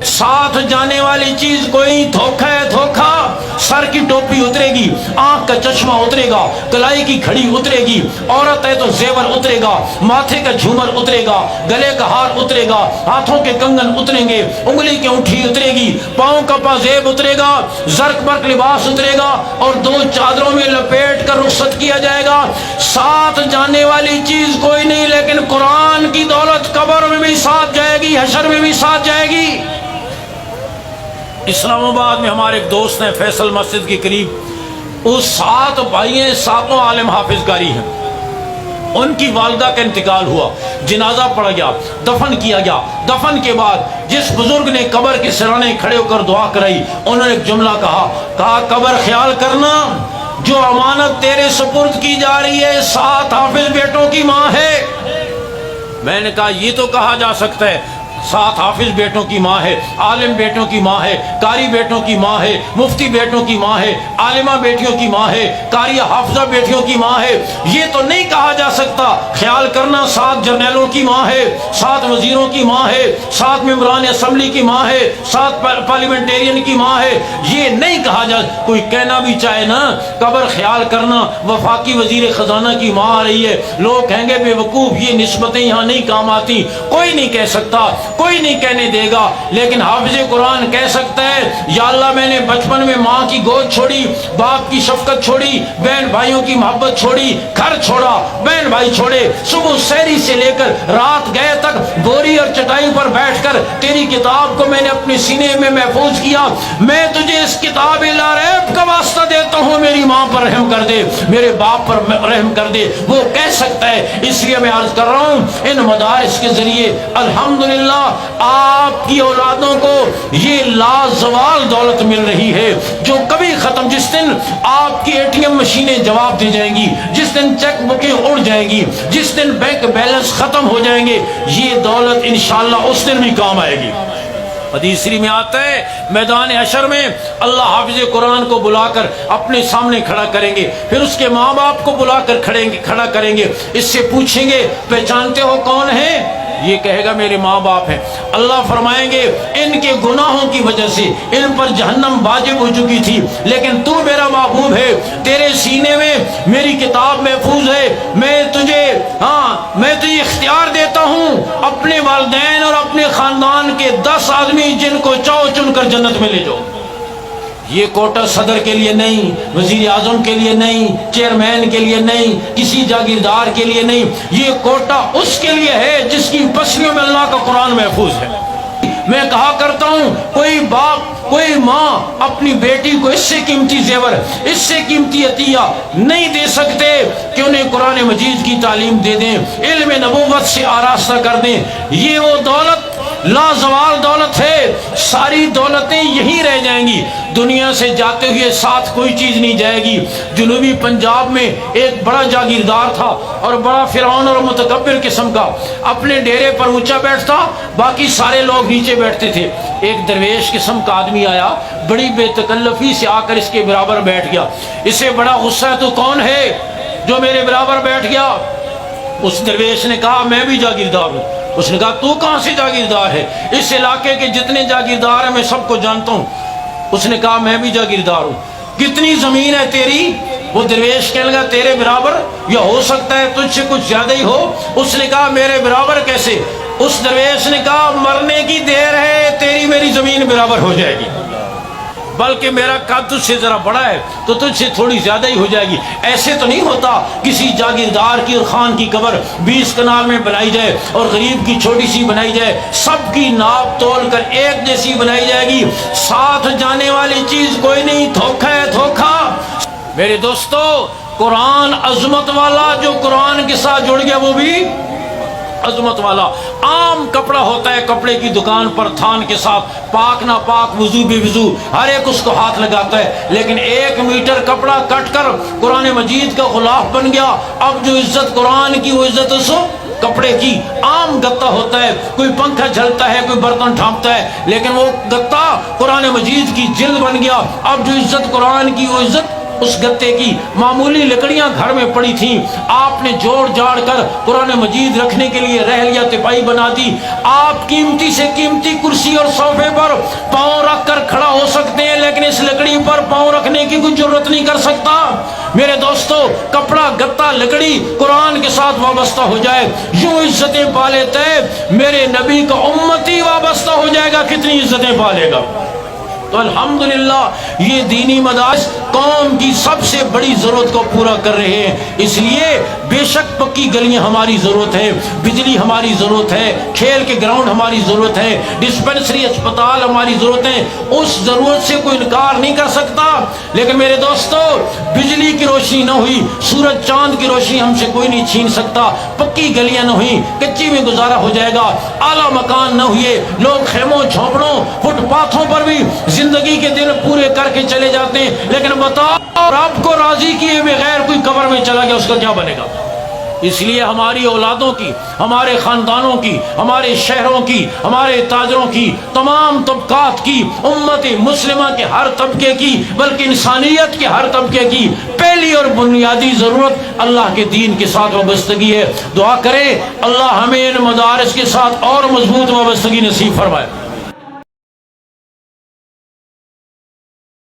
साथ जाने वाली चीज कोई धोखा है धोखा। सर की टोपी उतरेगी, आंख का चश्मा उतरेगा, कलाई की घड़ी उतरेगी, औरत है तो जेवर उतरेगा, माथे का झूमर उतरेगा, गले का हार उतरेगा, हाथों के कंगन उतरेंगे, उंगली की अंगूठी उतरेगी, पांव का पाजेब उतरेगा, जर्क बर्क लिबास उतरेगा और दो चादरों में लपेट कर रुखसत किया जाएगा। साथ जाने वाली चीज कोई नहीं, लेकिन कुरान की दौलत कब्र में भी साथ जाएगी, हशर में भी साथ जाएगी। इस्लामाबाद में हमारे एक दोस्त हैं फैसल मस्जिद के करीब, उस 7 भाई हैं, 7 आलिम हाफिज कारी हैं। उनकी वालदा का इंतकाल हुआ, जनाजा पड़ गया, दफन किया गया। दफन के बाद जिस बुजुर्ग ने कब्र के सिराने खड़े होकर दुआ कराई, उन्होंने एक जुमला कहा कब्र ख्याल करना, जो अमानत तेरे सुपुर्द की जा रही है 7 हाफिज बेटों की माँ है। मैंने कहा ये तो कहा जा सकता है 7 हाफिज बेटों की माँ है, आलिम बेटों की माँ है, कारी बेटों की माँ है, मुफ्ती बेटों की माँ है, आलिमा बेटियों की माँ है, कारिया हाफिजा बेटियों की माँ है। ये तो नहीं कहा जा सकता ख्याल करना 7 जर्नैलों की माँ है, 7 वजीरों की माँ है, 7 मेंबरान असम्बली की माँ है, 7 पार्लियामेंटेरियन की माँ है। ये नहीं कहा जा, कोई कहना भी चाहे ना कब्र ख्याल करना वफाकी वजीर खजाना की माँ आ रही है, लोग कहेंगे बेवकूफ, ये निस्बतें यहाँ नहीं काम आती। कोई नहीं कह सकता, कोई नहीं कहने देगा, लेकिन हाफिज कुरान कह सकता है या अल्लाह मैंने बचपन में माँ की गोद छोड़ी, बाप की शफकत छोड़ी, बहन भाइयों की मोहब्बत छोड़ी, घर छोड़ा, बहन भाई छोड़े, सुबह सहरी से लेकर रात गए तक बोरी और चटाई पर बैठकर तेरी किताब को मैंने अपने सीने में महफूज किया। मैं तुझे इस किताब लारैब का वास्ता देता हूँ, मेरी माँ पर रहम कर दे, मेरे बाप पर रहम कर दे। वो कह सकता है। इसलिए मैं अर्ज कर रहा हूँ इन मदारिस के जरिए अल्हम्दुलिल्लाह आपकी औलादों को ये लाजवाल दौलत मिल रही है जो कभी खत्म, जिस दिन आपकी एटीएम मशीनें जवाब दे जाएंगी, जिस दिन चेक बुकें उड़ जाएंगी, जिस दिन बैंक बैलेंस खत्म हो जाएंगे, ये दौलत इंशाअल्लाह उस दिन भी काम आएगी। हदीस में आता है मैदान हशर में अल्लाह हाफिज कुरान को बुलाकर अपने सामने खड़ा करेंगे, फिर उसके माँ बाप को बुलाकर खड़ा करेंगे, इससे पूछेंगे पहचानते हो कौन है? ये कहेगा मेरे माँ बाप हैं। अल्लाह फरमाएंगे इनके गुनाहों की वजह से इन पर जहन्नम वाजिब हो चुकी थी, लेकिन तू मेरा महबूब है, तेरे सीने में मेरी किताब महफूज है, मैं तुझे इख्तियार देता हूँ अपने वालिदैन और अपने खानदान के 10 आदमी जिनको चाहो चुनकर जन्नत में ले जाओ। ये कोटा सदर के लिए नहीं, वजीर आजम के लिए नहीं, चेयरमैन के लिए नहीं, किसी जागीरदार के लिए नहीं, ये कोटा उसके लिए है जिसकी पसलियों में अल्लाह का कुरान महफूज है। मैं कहा करता हूँ कोई बाप कोई माँ अपनी बेटी को इससे कीमती जेवर, इससे कीमती अतिया नहीं दे सकते कि उन्हें कुरान मजीद की तालीम दे दें, इल्म नबूवत से आरास्ता कर दें। ये वो दौलत लाजवाल दौलत है, सारी दौलतें यहीं रह जाएंगी, दुनिया से जाते हुए साथ कोई चीज़ नहीं जाएगी। जनूबी पंजाब में एक बड़ा जागीरदार था और बड़ा फिरौन और मुतकब्बिर किस्म का, अपने डेरे पर ऊंचा बैठता, बाकी सारे लोग नीचे बैठते थे। एक दरवेश किस्म का आदमी आया, बड़ी बेतकल्लफी से आकर इसके बराबर बैठ गया। इसे बड़ा गुस्सा है, तो कौन है जो मेरे बराबर बैठ गया? उस दरवेश ने कहा मैं भी जागीरदार हूँ। उसने कहा तू कहाँ से जागीरदार है? इस इलाके के जितने जागीरदार हैं मैं सबको जानता हूँ। उसने कहा मैं भी जागीरदार हूँ। कितनी जमीन है तेरी? वो दरवेश कहने लगा तेरे बराबर, या हो सकता है तुझसे कुछ ज्यादा ही हो। उसने कहा मेरे बराबर कैसे? उस दरवेश ने कहा मरने की देर है, तेरी मेरी जमीन बराबर हो जाएगी, बल्कि मेरा कद तुझसे जरा बड़ा है तो तुझसे थोड़ी ज्यादा ही हो जाएगी। ऐसे तो नहीं होता किसी जागीरदार की और खान की कब्र 20 कनाल में बनाई जाए और गरीब की छोटी सी बनाई जाए, सबकी नाप तोल कर एक जैसी बनाई जाएगी। साथ जाने वाली चीज कोई नहीं, धोखा है धोखा। मेरे दोस्तों, कुरान अजमत वाला, जो कुरान के साथ जुड़ गया वो भी अजमत वाला। आम कपड़ा होता है कपड़े की दुकान पर थान के साथ, पाक ना पाक, वजू बेवजू, हर एक उसको हाथ लगाता है, लेकिन 1 मीटर कपड़ा कट कर कुरान मजीद का गुलाफ बन गया। अब जो इज्जत कुरान की वो इज्जत उस कपड़े की। आम गत्ता होता है, कोई पंखा झलता है, कोई बर्तन ढांपता है, लेकिन वो गत्ता कुरान मजीद की जिल्द बन गया। अब जो इज्जत कुरान की वो इज्जत اس گتے کی معمولی لکڑیاں گھر میں پڑی تھیں، آپ نے جوڑ جاڑ کر قرآن مجید رکھنے کے لیے رحل یا تپائی بنا دی۔ آپ قیمتی سے قیمتی کرسی اور صوفے پر پاؤں رکھ کر کھڑا ہو سکتے ہیں، لیکن اس لکڑی پر پاؤں رکھنے کی کوئی جرت نہیں کر سکتا۔ میرے دوستو، کپڑا، گتا، لکڑی قرآن کے ساتھ وابستہ ہو جائے، یوں عزتیں پا لیتے ہیں۔ میرے نبی کا امتی وابستہ ہو جائے گا، کتنی عزتیں پا لے گا۔ تو الحمدللہ یہ دینی مدارس قوم کی سب سے بڑی ضرورت کو پورا کر رہے ہیں۔ اس لیے بے شک پکی گلیاں ہماری ضرورت ہے، بجلی ہماری ضرورت ہے، کھیل کے گراؤنڈ ہماری ضرورت ہے، ڈسپنسری اسپتال ہماری ضرورت ہے، اس ضرورت سے کوئی انکار نہیں کر سکتا۔ لیکن میرے دوستو، بجلی کی روشنی نہ ہوئی، سورج چاند کی روشنی ہم سے کوئی نہیں چھین سکتا، پکی گلیاں نہ ہوئی، کچی میں گزارا ہو جائے گا، اعلیٰ مکان نہ ہوئے، لوگ خیموں جھونپڑوں فٹ پاتھوں پر بھی زندگی کے دن پورے کر کے چلے جاتے ہیں، لیکن بتاؤ رب کو راضی کیے بغیر کوئی قبر میں چلا گیا، اس کا کیا بنے گا؟ اس لیے ہماری اولادوں کی، ہمارے خاندانوں کی، ہمارے شہروں کی، ہمارے تاجروں کی، تمام طبقات کی، امت مسلمہ کے ہر طبقے کی، بلکہ انسانیت کے ہر طبقے کی پہلی اور بنیادی ضرورت اللہ کے دین کے ساتھ وابستگی ہے۔ دعا کریں اللہ ہمیں ان مدارس کے ساتھ اور مضبوط وابستگی نصیب فرمائے۔